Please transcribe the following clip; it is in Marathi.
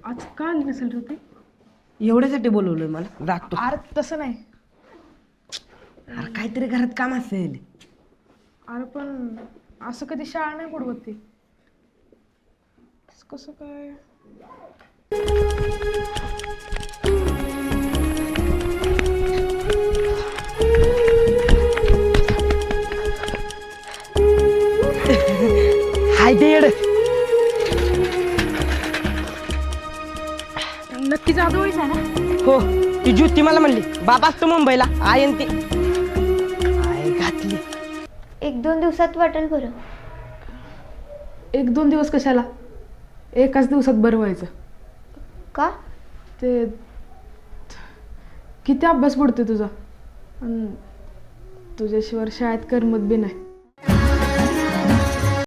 आज का आली नसेल रे ती? एवढ्यासाठी बोलवलंय मला जातो. अरे तसं नाही. अरे काहीतरी घरात काम असेल. अरे पण असं कधी शाळा नाही बुडवत ती. कसं काय? हाय ते येड. नक्की जाधवच आहे ना? हो, ती ज्योती मला म्हणली बाबा असतो मुंबईला आयन ती आय घातली. 1-2 दिवसात वाटेल बरं. 1-2 दिवस कशाला? एकाच दिवसात बरं व्हायचं. का? ते किती अभ्यास पडतोय तुझा आणि तुझ्याशिवाय शाळेत करमत बी नाही.